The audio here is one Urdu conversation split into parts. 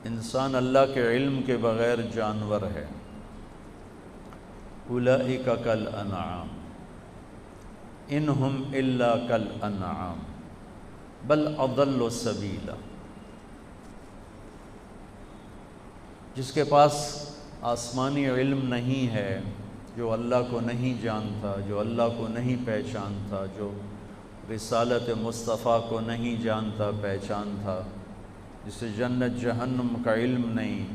انسان اللہ کے علم کے بغیر جانور ہے۔ اولئک کالانعام ان ہم الا کالانعام بل اضل سبیلا۔ جس کے پاس آسمانی علم نہیں ہے، جو اللہ کو نہیں جانتا، جو اللہ کو نہیں پہچانتا، جو رسالت مصطفیٰ کو نہیں جانتا پہچانتا، جسے جنت جہنم کا علم نہیں،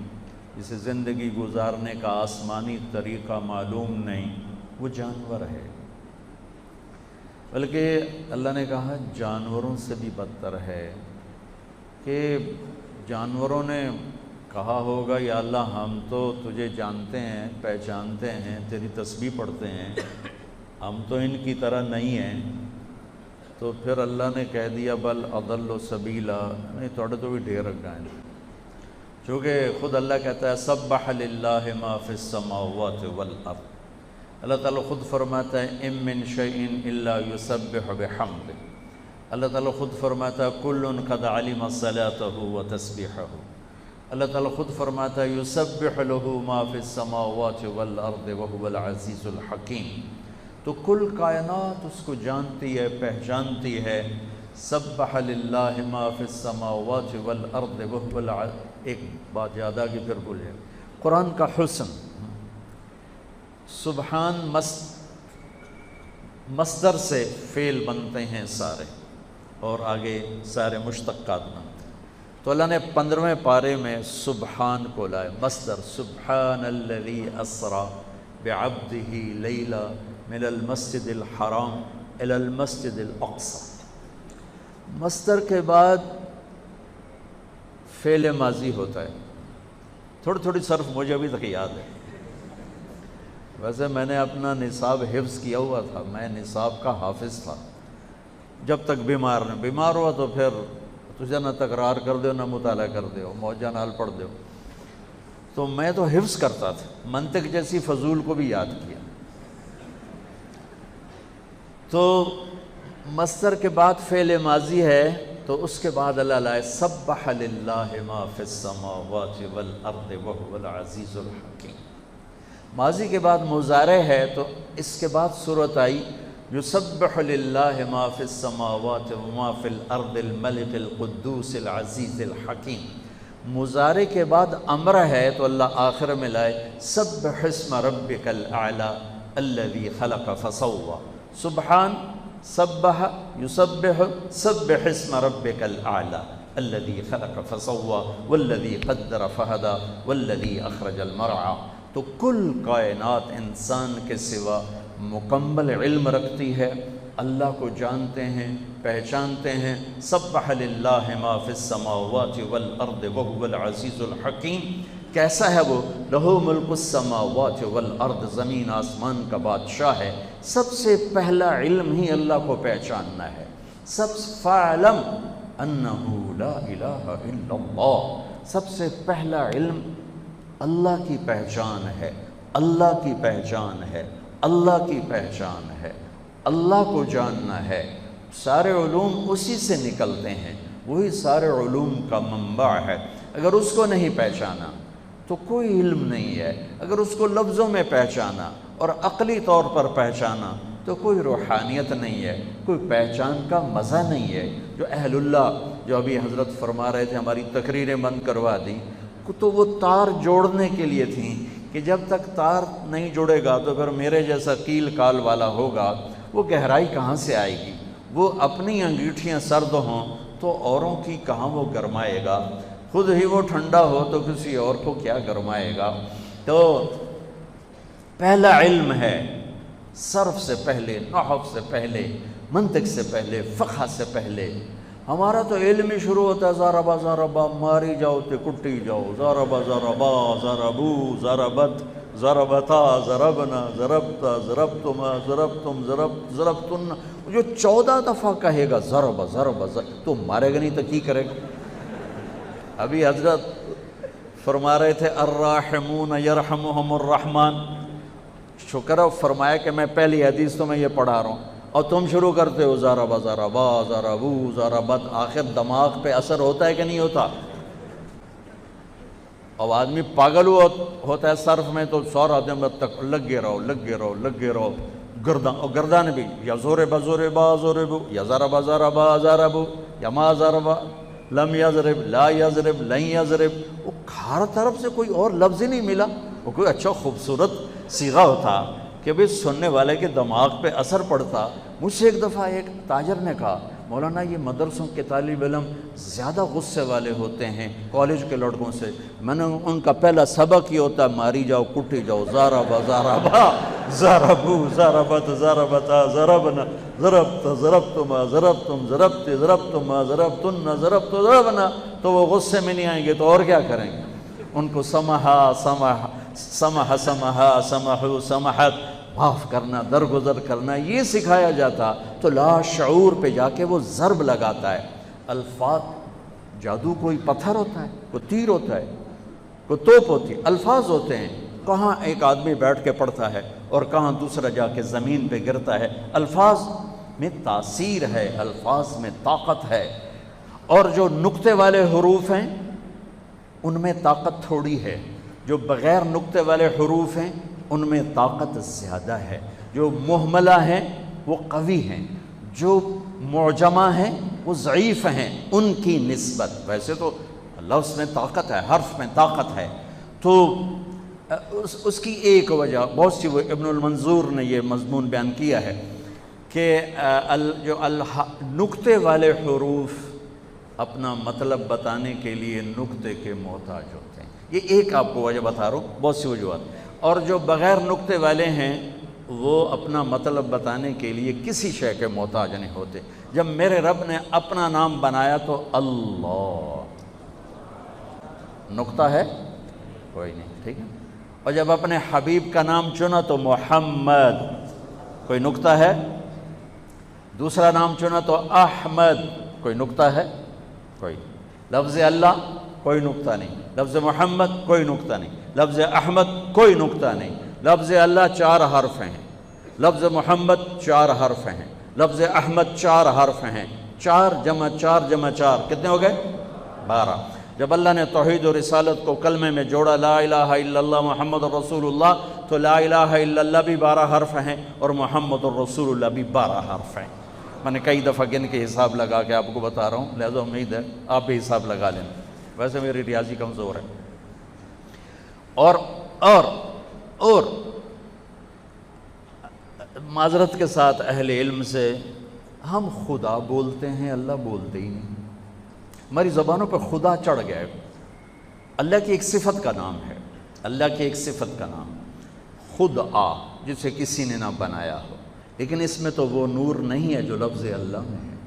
جسے زندگی گزارنے کا آسمانی طریقہ معلوم نہیں، وہ جانور ہے۔ بلکہ اللہ نے کہا جانوروں سے بھی بدتر ہے، کہ جانوروں نے کہا ہوگا یا اللہ ہم تو تجھے جانتے ہیں، پہچانتے ہیں، تیری تسبیح پڑھتے ہیں، ہم تو ان کی طرح نہیں ہیں۔ تو پھر اللہ نے کہہ دیا بل اضل سبیلا، نہیں تھوڑے تو بھی ڈھیر رکھ گئے۔ چونکہ خود اللہ کہتا ہے سبح للہ ما فی السماوات والارض، اللہ تعالیٰ خود فرماتا ہے ام من شیء الا یسبح بحمدہ، اللہ تعالیٰ خود فرماتا ہے کل قد علم صلاتہ وتسبیحہ، اللہ تعالیٰ خود فرماتا ہے یسبح لہ ما فی السماوات والارض وہو العزیز الحکیم۔ تو کل کائنات اس کو جانتی ہے، پہچانتی ہے۔ سبح للہ ما فی السماوات والارض وہو ایک بات یاد آ گئی پھر بھولے، قرآن کا حسن، سبحان مصدر سے فعل بنتے ہیں سارے، اور آگے سارے مشتقات بنتے ہیں۔ تو اللہ نے 15ویں پارے میں سبحان کو لائے، مصدر سبحان الذی اسری بعبدہ لیلا من المسجد الحرام الی المسجد الاقصی۔ مصدر کے بعد فعل ماضی ہوتا ہے، تھوڑی تھوڑی صرف مجھے ابھی تک یاد ہے۔ ویسے میں نے اپنا نصاب حفظ کیا ہوا تھا، میں نصاب کا حافظ تھا، جب تک بیمار ہوا تو پھر تجھے نہ تکرار کر دو نہ مطالعہ کر دو، موجہ نال پڑھ دو۔ تو میں تو حفظ کرتا تھا، منطق جیسی فضول کو بھی یاد کیا۔ تو مصدر کے بعد فعل ماضی ہے، تو اس کے بعد اللہ لائے سبح للہ ما فی السماوات والارض وہو العزیز الحکیم۔ ماضی کے بعد مضارع ہے، تو اس کے بعد صورت آئی یسبح للہ ما فی السماوات وما فی الارض الملک القدوس العزیز الحکیم۔ مضارع کے بعد امر ہے، تو اللہ آخر میں لائے سبح اسم ربک الاعلی الذی خلق فسوی۔ سبحان، سبح، یسبح، سبح اسم ربک الاعلی الذی خلق فسوی والذی قدر فہدی والذی اخرج المرعی۔ تو کل کائنات انسان کے سوا مکمل علم رکھتی ہے، اللہ کو جانتے ہیں، پہچانتے ہیں۔ سبح للہ ما فی السماوات والارض وہو العزیز الحکیم۔ کیسا ہے وہ؟ لہ ملک السماوات والارض، زمین آسمان کا بادشاہ ہے۔ سب سے پہلا علم ہی اللہ کو پہچاننا ہے۔ فاعلم انہ لا الہ الا اللہ، سب سے پہلا علم اللہ کی پہچان ہے، اللہ کی پہچان ہے، اللہ کی پہچان ہے، اللہ کو جاننا ہے۔ سارے علوم اسی سے نکلتے ہیں، وہی سارے علوم کا منبع ہے۔ اگر اس کو نہیں پہچانا تو کوئی علم نہیں ہے، اگر اس کو لفظوں میں پہچانا اور عقلی طور پر پہچانا تو کوئی روحانیت نہیں ہے، کوئی پہچان کا مزہ نہیں ہے۔ جو اہل اللہ، جو ابھی حضرت فرما رہے تھے، ہماری تقریریں بند کروا دی، تو وہ تار جوڑنے کے لیے تھیں کہ جب تک تار نہیں جڑے گا تو پھر میرے جیسا کیل کال والا ہوگا، وہ گہرائی کہاں سے آئے گی؟ وہ اپنی انگیٹھیاں سرد ہوں تو اوروں کی کہاں وہ گرمائے گا؟ خود ہی وہ ٹھنڈا ہو تو کسی اور کو کیا گرمائے گا؟ تو پہلا علم ہے، صرف سے پہلے، نحو سے پہلے، منطق سے پہلے، فقہ سے پہلے۔ ہمارا تو علم ہی شروع ہوتا ہے ضربا ضربا، ماری جاؤ تے کٹی جاؤ، ضربا ضربا، ضربو، ضربت، ضربتا، ضربنا، ضربتا، ضربتما، ضربتم، ضربتن۔ جو 14 دفعہ کہے گا ضربا ضربا، تو مارے گا نہیں تو کی کرے گا؟ ابھی حضرت فرما رہے تھے الراحمون یرحمہم الرحمن، شکر ہے فرمایا کہ میں پہلی حدیث تو میں یہ پڑھا رہا ہوں اور تم شروع کرتے ہو ضربا ضربا، ضربو، ضربت۔ آخر دماغ پہ اثر ہوتا ہے کہ نہیں ہوتا؟ اب آدمی پاگل ہوتا ہے صرف میں تو سورہ دن تک لگے رہو گردان بھی یا زور با زور بو یا ضرب ضربو یا ما ضرب لم یضرب لا یضرب لن یضرب، وہ ہر طرف سے کوئی اور لفظ ہی نہیں ملا۔ وہ کوئی اچھا خوبصورت صیغہ ہوتا کہ بھی سننے والے کے دماغ پہ اثر پڑتا۔ مجھ سے ایک دفعہ ایک تاجر نے کہا مولانا یہ مدرسوں کے طالب علم زیادہ غصے والے ہوتے ہیں کالج کے لڑکوں سے۔ میں نے ان کا پہلا سبق یہ ہوتا ہے ماری جاؤ کٹی جاؤ، ضربا ضربو ضربت ضربتا ضربنا ضربت ضربتما ضربتم ضربت ضربتما ضربتن ضربت ضربنا، تو وہ غصے میں نہیں آئیں گے تو اور کیا کریں گے؟ ان کو سمحا سمحو سمحت، معاف کرنا، درگزر کرنا، یہ سکھایا جاتا تو لا شعور پہ جا کے وہ ضرب لگاتا ہے۔ الفاظ جادو کوئی پتھر ہوتا ہے، کوئی تیر ہوتا ہے، کوئی توپ ہوتی ہے، الفاظ ہوتے ہیں۔ کہاں ایک آدمی بیٹھ کے پڑھتا ہے اور کہاں دوسرا جا کے زمین پہ گرتا ہے۔ الفاظ میں تاثیر ہے، الفاظ میں طاقت ہے، اور جو نقطے والے حروف ہیں ان میں طاقت تھوڑی ہے، جو بغیر نقطے والے حروف ہیں ان میں طاقت زیادہ ہے، جو مہملہ ہیں وہ قوی ہیں، جو معجمہ ہیں وہ ضعیف ہیں ان کی نسبت۔ ویسے تو لفظ میں طاقت ہے، حرف میں طاقت ہے، تو اس کی ایک وجہ بہت سی، وہ ابن المنظور نے یہ مضمون بیان کیا ہے کہ جو نقطے والے حروف اپنا مطلب بتانے کے لیے نقطے کے محتاج ہوتے ہیں۔ یہ ایک آپ کو وجہ بتا رہا ہوں، بہت سی وجوہات۔ اور جو بغیر نقطے والے ہیں وہ اپنا مطلب بتانے کے لیے کسی شے کے محتاج نہیں ہوتے۔ جب میرے رب نے اپنا نام بنایا تو اللہ، نقطہ ہے کوئی نہیں، ٹھیک ہے۔ اور جب اپنے حبیب کا نام چنا تو محمد، کوئی نقطہ ہے۔ دوسرا نام چنا تو احمد، کوئی نقطہ ہے؟ کوئی۔ لفظ اللہ کوئی نقطہ نہیں، لفظ محمد کوئی نقطہ نہیں، لفظ احمد کوئی نقطہ نہیں۔ لفظ اللہ 4 حرف ہیں، لفظ محمد 4 حرف ہیں، لفظ احمد 4 حرف ہیں۔ 4 جمع 4 جمع 4 کتنے ہو گئے؟ 12۔ جب اللہ نے توحید و رسالت کو کلمے میں جوڑا لا الہ الا اللہ محمد الرسول اللہ، تو لا الہ الا اللہ بھی 12 حرف ہیں اور محمد الرسول اللہ بھی 12 حرف ہیں۔ میں نے کئی دفعہ گن کے حساب لگا کے آپ کو بتا رہا ہوں، لہذا امید ہے آپ بھی حساب لگا لینا، ویسے میری ریاضی کمزور ہے۔ اور معذرت کے ساتھ اہل علم سے، ہم خدا بولتے ہیں، اللہ بولتے ہی نہیں۔ ہماری زبانوں پہ خدا چڑھ گیا ہے۔ اللہ کی ایک صفت کا نام ہے، اللہ کی ایک صفت کا نام خدا، جسے کسی نے نہ بنایا ہو، لیکن اس میں تو وہ نور نہیں ہے جو لفظ اللہ میں ہے۔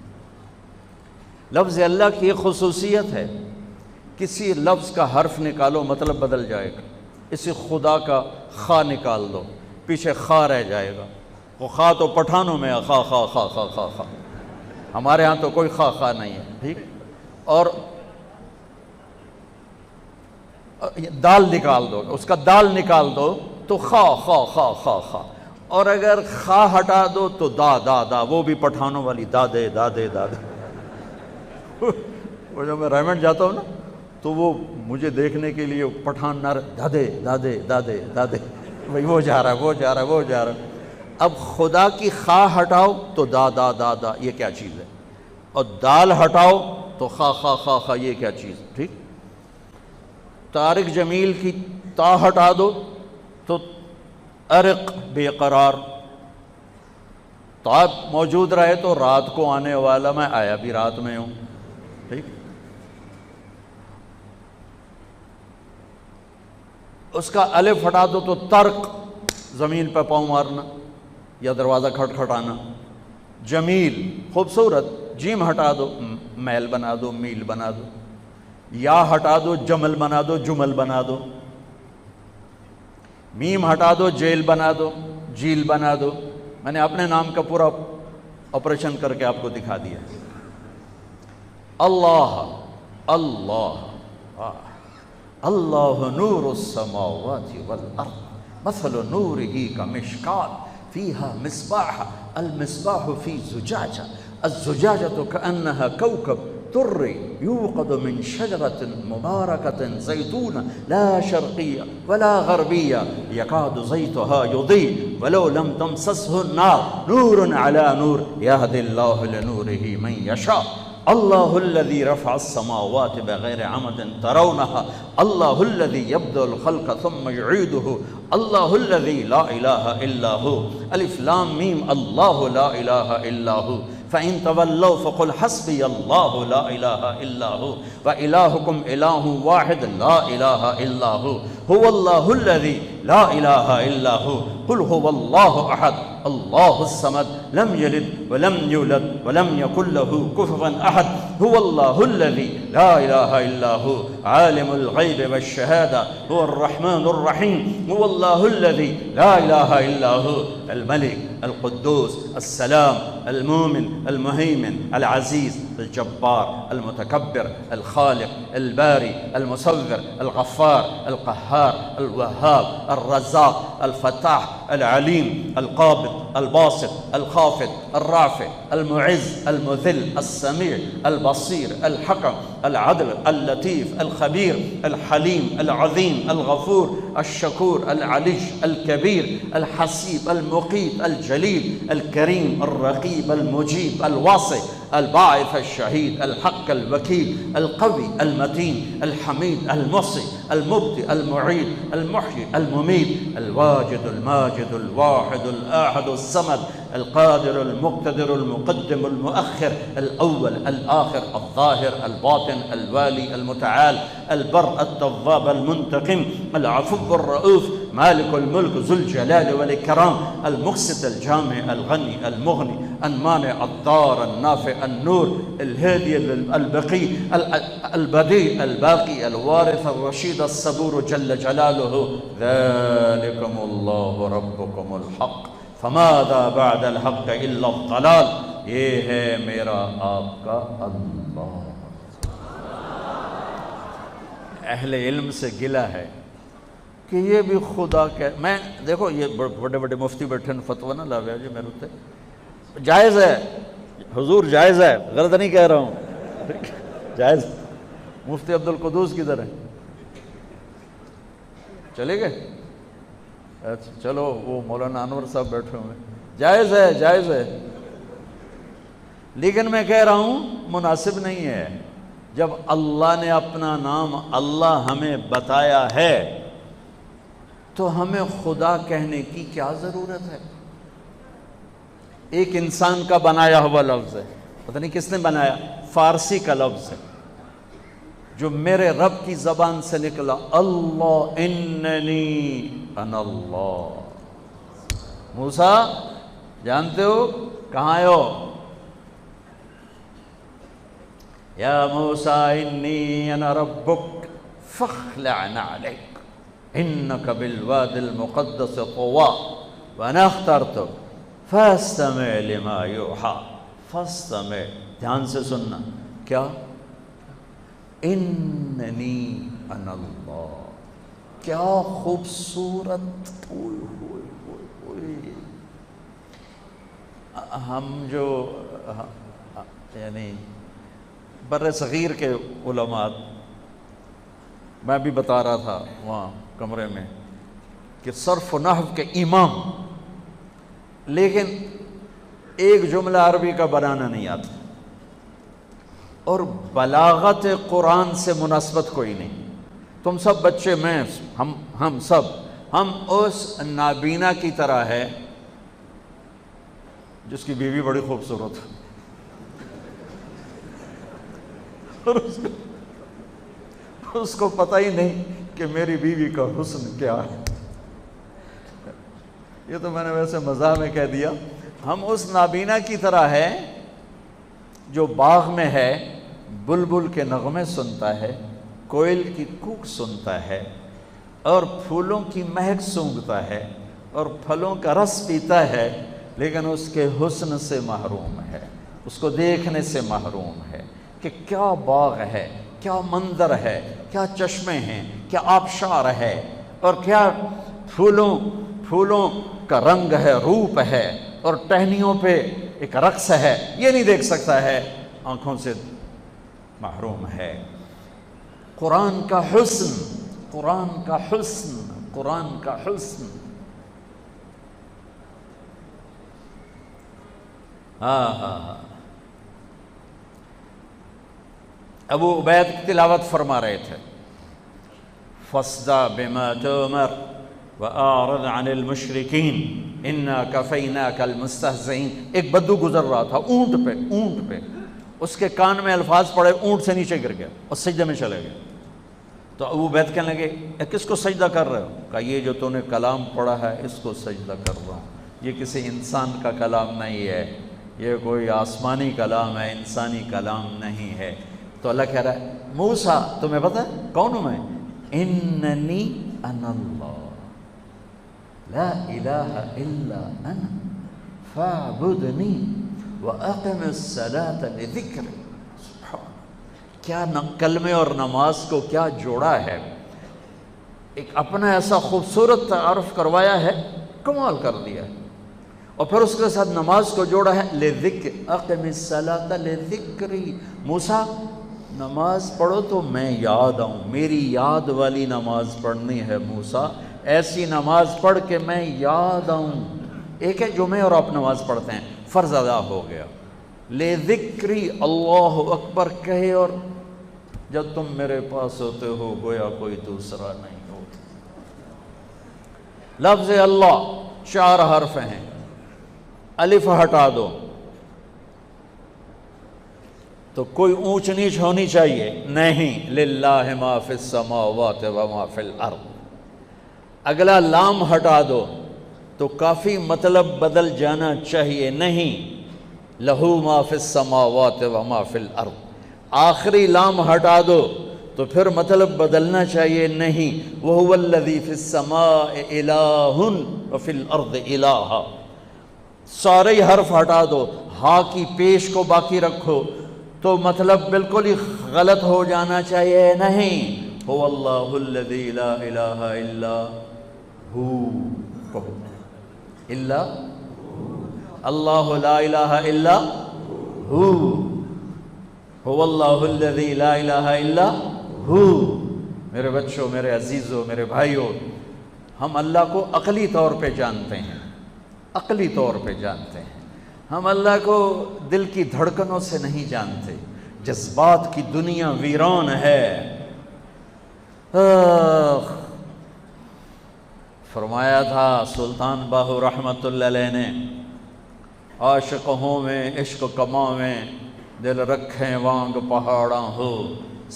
لفظ اللہ کی ایک خصوصیت ہے، کسی لفظ کا حرف نکالو مطلب بدل جائے گا۔ اسی خدا کا خا نکال دو، پیچھے خا رہ جائے گا۔ وہ خا تو پٹھانوں میں خا خا خا خا خا خا، ہمارے ہاں تو کوئی خا خا نہیں ہے، ٹھیک۔ اور دال نکال دو، اس کا دال نکال دو تو خا خا خا خا خا، اور اگر خا ہٹا دو تو دا دا دا، وہ بھی پٹھانوں والی دادے دادے دادے۔ وہ جب میں ریمنڈ جاتا ہوں نا تو وہ مجھے دیکھنے کے لیے پٹھان نہ دادے دادے دادے دادے، بھائی وہ جا رہا ہے وہ جا رہا ہے وہ جا رہا ہے۔ اب خدا کی خا ہٹاؤ تو دا دا دا دا، یہ کیا چیز ہے؟ اور دال ہٹاؤ تو خا خا خا خا، یہ کیا چیز ہے؟ ٹھیک۔ طارق جمیل کی تا ہٹا دو تو ارق، بے قرار۔ تا موجود رہے تو رات کو آنے والا، میں آیا بھی رات میں ہوں، ٹھیک۔ اس کا الف ہٹا دو تو ترک، زمین پہ پاؤں مارنا یا دروازہ کھٹکھٹانا۔ جمیل، خوبصورت، جیم ہٹا دو میل بنا دو، میل بنا دو۔ یا ہٹا دو جمل بنا دو، جمل بنا دو۔ میم ہٹا دو جیل بنا دو، جیل بنا دو۔ میں نے اپنے نام کا پورا آپریشن کر کے آپ کو دکھا دیا۔ اللہ اللہ اللہ نور السماوات والارض مثل نورہ کمشکاۃ فیہا مصباح المصباح فی زجاجہ الزجاجۃ کأنہا کوکب الدر يوقد من شجرة مباركة زيتونة لا شرقية ولا غربية يكاد زيتها يضيء ولو لم تمسسه النار نور على نور يهدي الله لنوره من يشاء الله الذي رفع السماوات بغير عمد ترونها الله الذي يبدأ الخلق ثم يعيده الله الذي لا إله إلا هو ألف لام ميم الله لا إله إلا هو فإن تولوا فقل حسبي الله لا إله إلا هو وإلهكم إله واحد لا إله إلا هو هو الله الذي لا إله إلا هو قل هو الله أحد الله الصمد لم يلد ولم يولد ولم يكن له كفوا أحد هو الله الذي لا إله إلا هو عالم الغيب والشهادة هو الرحمن الرحيم هو الله الذي لا إله إلا هو الملك القدوس السلام المؤمن المهيمن العزيز الجبار المتكبر الخالق الباري المصور الغفار القهار الوهاب الرزاق الفتاح العليم القابض الباسط الخافض الرافع المعز المذل السميع البصير الحكم العدل اللطيف الخبير الحليم العظيم الغفور الشكور العلي الكبير الحسيب المقيت الجليل الكريم الرقيب المجيب الواصي الباعث الشهيد الحق الوكيل القوي المتين الحميد المحصي المبدئ المعيد المحيي المميت الواجد الماجد الواحد الآحد الصمد القادر المقتدر المقدم المؤخر الأول الآخر الظاهر الباطن الوالي المتعال البر التواب المنتقم العفو الرؤوف مالك الملك ذو الجلال والإكرام المقسط الجامع الغني المغني المانع الضار النافع النور الهادي البقي البديع الباقي الوارث الرشيد الصبور جل جلاله ذلكم الله ربكم الحق فماذا بعد الحق الا الضلال یہ ہے میرا آپ کا اللہ۔ اہل علم سے گلہ ہے کہ یہ بھی خدا کہ میں دیکھو یہ بڑے بڑے مفتی بیٹھے فتویٰ نہ لاویا جی میرے اتنے جائز ہے حضور جائز ہے غلط نہیں کہہ رہا ہوں جائز۔ مفتی عبدالقدوس کدھر ہے؟ چلے گئے؟ اچھا چلو وہ مولانا انور صاحب بیٹھے ہوئے۔ جائز ہے جائز ہے، لیکن میں کہہ رہا ہوں مناسب نہیں ہے۔ جب اللہ نے اپنا نام اللہ ہمیں بتایا ہے تو ہمیں خدا کہنے کی کیا ضرورت ہے؟ ایک انسان کا بنایا ہوا لفظ ہے، پتہ نہیں کس نے بنایا، فارسی کا لفظ ہے جو میرے رب کی زبان سے نکلا، اللہ اننی انا اللہ۔ موسیٰ جانتے ہو کہاں آئے ہو؟ یا موسیٰ انی انا ربک فاخلع نعلیک انک بالواد المقدس طویٰ وانا اخترتک فاستمع لما یوحیٰ۔ فاستمع، دھیان سے سننا، کیا؟ اننی انا اللہ۔ کیا خوبصورت، ہم جو یعنی بر صغیر کے علماء، میں بھی بتا رہا تھا وہاں کمرے میں کہ صرف و نحو کے امام، لیکن ایک جملہ عربی کا بنانا نہیں آتا، اور بلاغت قرآن سے مناسبت کوئی نہیں۔ تم سب بچے، میں ہم سب اس نابینا کی طرح ہے جس کی بیوی بڑی خوبصورت ہے اور اس کو پتہ ہی نہیں کہ میری بیوی کا حسن کیا ہے۔ یہ تو میں نے ویسے مزاح میں کہہ دیا۔ ہم اس نابینا کی طرح ہے جو باغ میں ہے، بلبل کے نغمے سنتا ہے، کوئل کی کوک سنتا ہے، اور پھولوں کی مہک سونگھتا ہے، اور پھلوں کا رس پیتا ہے، لیکن اس کے حسن سے محروم ہے، اس کو دیکھنے سے محروم ہے کہ کیا باغ ہے، کیا منظر ہے، کیا چشمے ہیں، کیا آبشار ہے، اور کیا پھولوں کا رنگ ہے، روپ ہے، اور ٹہنیوں پہ ایک رقص ہے۔ یہ نہیں دیکھ سکتا ہے آنکھوں سے محروم ہے۔ قرآن کا حسن، قرآن کا حسن، قرآن کا حسن۔ ہاں ہاں ہاں، ابو عبید کی تلاوت فرما رہے تھے، فَاصْدَعْ بِمَا تُؤْمَرُ وَأَعْرِضْ عَنِ الْمُشْرِكِينَ إِنَّا كَفَيْنَاكَ الْمُسْتَهْزِئِينَ۔ ایک بدو گزر رہا تھا اونٹ پہ، اس کے کان میں الفاظ پڑے، اونٹ سے نیچے گر گیا اور سجدے میں چلے گئے۔ تو ابو عبید کہنے لگے کس کو سجدہ کر رہے ہو؟ کہا یہ جو تو نے کلام پڑھا ہے اس کو سجدہ کر رہا ہوں، یہ کسی انسان کا کلام نہیں ہے، یہ کوئی آسمانی کلام ہے، انسانی کلام نہیں ہے۔ تو اللہ کہہ رہا ہے موسیٰ تمہیں پتہ ہے کون ہوں میں؟ اننی انا اللہ لا الہ الا انا فاعبدنی واقم الصلاۃ لذکری۔ کیا کلمے اور نماز کو کیا جوڑا ہے، ایک اپنا ایسا خوبصورت تعارف کروایا ہے، کمال کر دیا ہے، اور پھر اس کے ساتھ نماز کو جوڑا ہے لذکر، اقم الصلاۃ لذکری۔ موسیٰ نماز پڑھو تو میں یاد آؤں، میری یاد والی نماز پڑھنی ہے موسیٰ، ایسی نماز پڑھ کے میں یاد آؤں۔ ایک ہے جو میں اور آپ نماز پڑھتے ہیں، فرض ادا ہو گیا، لذکری اللہ اکبر کہے، اور جب تم میرے پاس ہوتے ہو گویا کوئی دوسرا نہیں ہوتا۔ لفظ اللہ 4 حرف ہیں، الف ہٹا دو تو کوئی اونچ نیچ ہونی چاہیے نہیں، للہ ما فی السماوات و ما فی الارض۔ اگلا لام ہٹا دو تو کافی مطلب بدل جانا چاہیے نہیں، لہو ما فی السماوات و ما فی الارض۔ آخری لام ہٹا دو تو پھر مطلب بدلنا چاہیے نہیں، وہو الذی فی السماء الہ وفی الارض الہ۔ سارے حرف ہٹا دو، ہا کی پیش کو باقی رکھو تو مطلب بالکل ہی غلط ہو جانا چاہیے نہیں، هو اللہ الذی لا الہ الا ہو، الا اللہ لا الہ الا هو اللہ الذی لا الہ الا ہو۔ میرے بچوں، میرے عزیزوں، میرے بھائیوں، ہم اللہ کو عقلی طور پہ جانتے ہیں، عقلی طور پہ جانتے ہیں، ہم اللہ کو دل کی دھڑکنوں سے نہیں جانتے، جذبات کی دنیا ویران ہے۔ فرمایا تھا سلطان باہو رحمت اللہ علیہ نے، عاشق ہوں میں عشق کماں میں، دل رکھیں وانگ پہاڑاں ہو،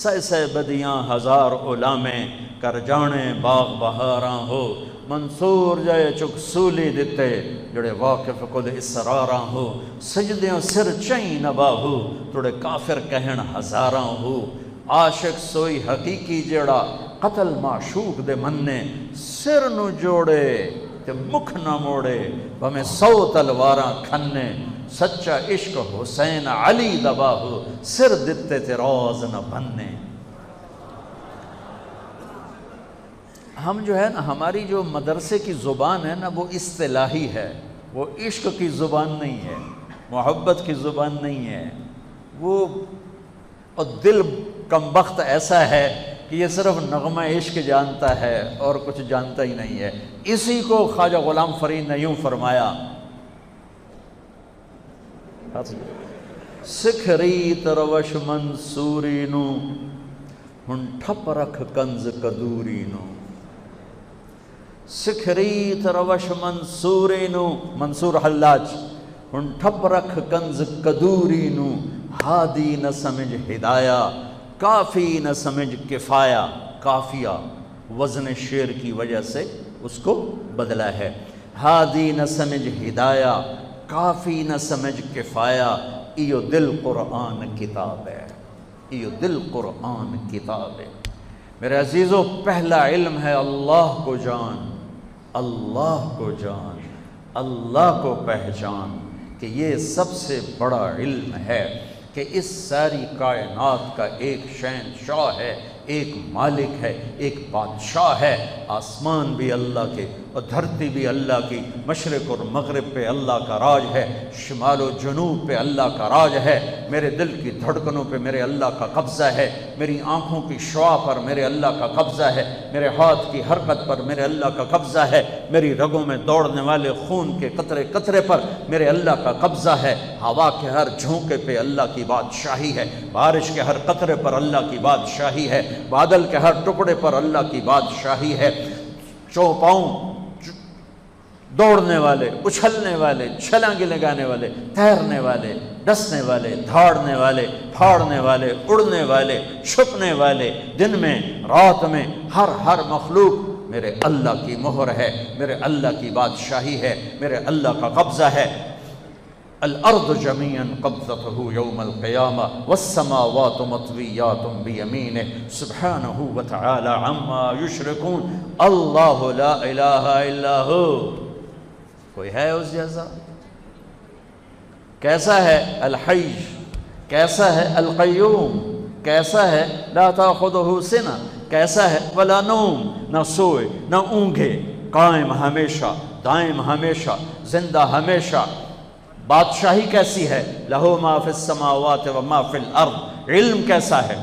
سہ سہ بدیاں ہزار علامیں، کر جانے باغ بہاراں ہو، منصور جائے چک سولی دیتے، جڑے واقف کل اسراراں ہو، سجدیاں سر چین نباہو، توڑے کافر کہن ہزاراں ہو، عاشق سوئی حقیقی جڑا، قتل معشوق دے مننے، سر نو جوڑے تے مکھ نہ موڑے، بھمیں 100 تلواراں کھنے، سچا عشق حسین علی دباہو، سر دیتے تے روز نہ بننے۔ ہم جو ہے نا، ہماری جو مدرسے کی زبان ہے نا، وہ اصطلاحی ہے، وہ عشق کی زبان نہیں ہے، محبت کی زبان نہیں ہے، وہ اور دل کمبخت ایسا ہے کہ یہ صرف نغمہ عشق جانتا ہے اور کچھ جانتا ہی نہیں ہے۔ اسی کو خواجہ غلام فرید نے یوں فرمایا، سکھ ریت روش منصوری نو، ہن ٹھپ رکھ کنز کدوری نو، سکھ ریت روش منصوری نو، منصور حلاج، ہن ٹھپ رکھ کنز کدوری نو، ہادی نہ سمجھ ہدایہ، کافی نہ سمجھ کفایہ، کافیہ وزن شعر کی وجہ سے اس کو بدلا ہے، ہادی نہ سمجھ ہدایہ، کافی نہ سمجھ کفایہ، ایو دل قرآن کتاب ہے، ایو دل قرآن کتاب ہے۔ میرے عزیزو، پہلا علم ہے اللہ کو جان، اللہ کو جان، اللہ کو پہچان، کہ یہ سب سے بڑا علم ہے کہ اس ساری کائنات کا ایک شہنشاہ ہے، ایک مالک ہے، ایک بادشاہ ہے، آسمان بھی اللہ کے اور دھرتی بھی اللہ کی، مشرق اور مغرب پہ اللہ کا راج ہے، شمال و جنوب پہ اللہ کا راج ہے، میرے دل کی دھڑکنوں پہ میرے اللہ کا قبضہ ہے، میری آنکھوں کی شعاع پر میرے اللہ کا قبضہ ہے، میرے ہاتھ کی حرکت پر میرے اللہ کا قبضہ ہے، میری رگوں میں دوڑنے والے خون کے قطرے قطرے پر میرے اللہ کا قبضہ ہے، ہوا کے ہر جھونکے پہ اللہ کی بادشاہی ہے، بارش کے ہر قطرے پر اللہ کی بادشاہی ہے، بادل کے ہر ٹکڑے پر اللہ کی بادشاہی ہے۔ چوپاؤں دوڑنے والے، اچھلنے والے، چھلانگیں لگانے والے، تیرنے والے، ڈسنے والے، دھاڑنے والے، پھاڑنے والے، اڑنے والے، چھپنے والے، دن میں رات میں، ہر مخلوق میرے اللہ کی مہر ہے، میرے اللہ کی بادشاہی ہے، میرے اللہ کا قبضہ ہے۔ الارض جميعا قبضته يوم القيامة والسماوات مطويات بيمينه سبحانه وتعالى عما يشركون اللہ لا الہ الا ہو۔ کوئی ہے اس جیسا؟ کیسا ہے الحی، کیسا ہے القیوم، کیسا ہے لا تاخذہ سنہ، کیسا ہے ولا نوم، نہ سوئے نہ اونگھے، قائم ہمیشہ، دائم ہمیشہ، زندہ ہمیشہ۔ بادشاہی کیسی ہے؟ لہو ما فی السماوات و ما فی الارض، علم کیسا ہے،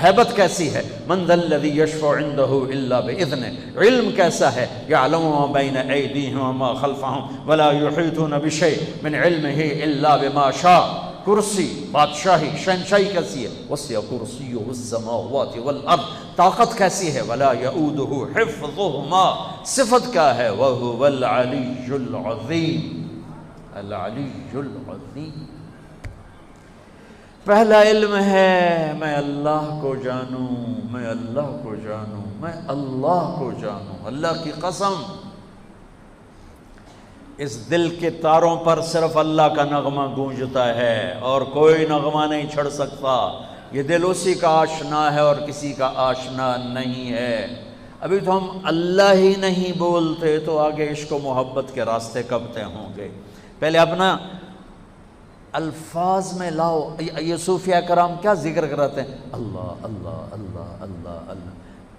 ہیبت کیسی ہے؟ من ذا الذی یشفع عندہ الا باذنہ، علم کیسا ہے؟ یعلم ما بین ایدیہم وما خلفہم ولا یحیطون بشیء من علمہ الا بما شاء۔ کرسی، بادشاہی، شہنشاہی کیسی ہے؟ وسع کرسیہ السماوات والارض، طاقت کیسی ہے؟ ولا یؤودہ حفظہما، صفت کیا ہے؟ وہو العلی العظیم، العلی العظیم۔ پہلا علم ہے میں اللہ کو جانوں، میں اللہ کو جانوں، میں اللہ کو جانوں۔ اللہ کی قسم اس دل کے تاروں پر صرف اللہ کا نغمہ گونجتا ہے اور کوئی نغمہ نہیں چھڑ سکتا۔ یہ دل اسی کا آشنا ہے اور کسی کا آشنا نہیں ہے۔ ابھی تو ہم اللہ ہی نہیں بولتے تو آگے عشق و محبت کے راستے کب طے ہوں گے؟ پہلے اپنا الفاظ میں لاؤ۔ یہ صوفیہ کرام کیا ذکر کراتے ہیں؟ اللہ اللہ اللہ اللہ اللہ۔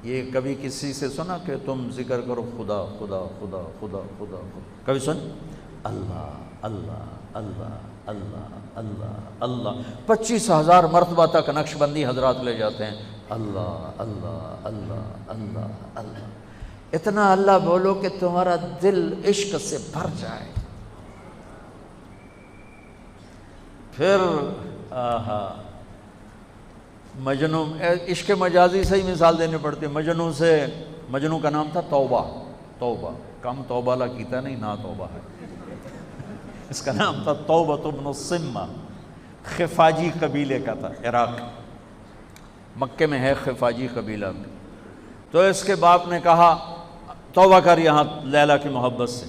یہ کبھی کسی سے سنا کہ تم ذکر کرو خدا خدا خدا خدا خدا خدا؟ کبھی سن؟ اللہ اللہ اللہ اللہ اللہ اللہ، 25,000 مرتبہ تک نقش بندی حضرات لے جاتے ہیں۔ اللہ اللہ اللہ اللہ اللہ، اتنا اللہ بولو کہ تمہارا دل عشق سے بھر جائے۔ پھر مجنوں، عشق مجازی سے ہی مثال دینی پڑتی ہے۔ مجنوں کا نام تھا توبہ، توبہ کم توبہ لا کیتا نہیں، نہ توبہ ہے، اس کا نام تھا توبہ بن الصمہ، خفاجی قبیلے کا تھا، عراق، مکے میں ہے خفاجی قبیلہ۔ تو اس کے باپ نے کہا توبہ کر یہاں لیلا کی محبت سے۔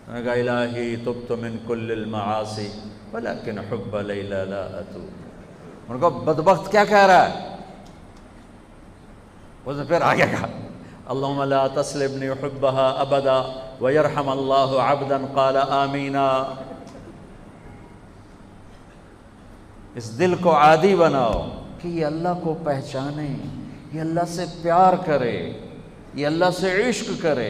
میں نے کہا الہی تبت من کل المعاصی ولیکن حب لیلا لا اتوب۔ انہوں نے کہا بدبخت کیا کہہ رہا ہے؟ اس نے پھر آگے کہا اللہم لا تسلبنی حبہا ابدا ویرحم اللہ عبدا قال آمینا۔ اس دل کو عادی بناؤ کہ یہ اللہ کو پہچانے، یہ اللہ سے پیار کرے، یہ اللہ سے عشق کرے،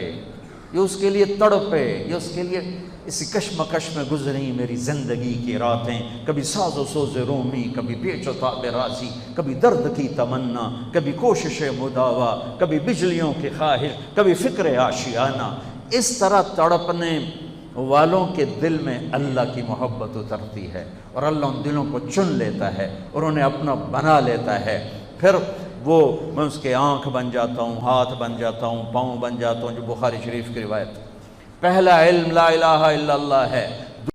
یہ اس کے لیے تڑپے، یہ اس کے لیے اسی کشمکش میں گزری میری زندگی کی راتیں، کبھی ساز و سوز رومی، کبھی پیچ و تاب راضی، کبھی درد کی تمنا، کبھی کوشش مداوا، کبھی بجلیوں کی خواہش، کبھی فکر آشیانہ۔ اس طرح تڑپنے والوں کے دل میں اللہ کی محبت اترتی ہے اور اللہ ان دلوں کو چن لیتا ہے اور انہیں اپنا بنا لیتا ہے۔ پھر وہ میں اس کے آنکھ بن جاتا ہوں، ہاتھ بن جاتا ہوں، پاؤں بن جاتا ہوں، جو بخاری شریف کی روایت۔ پہلا علم لا الہ الا اللہ ہے۔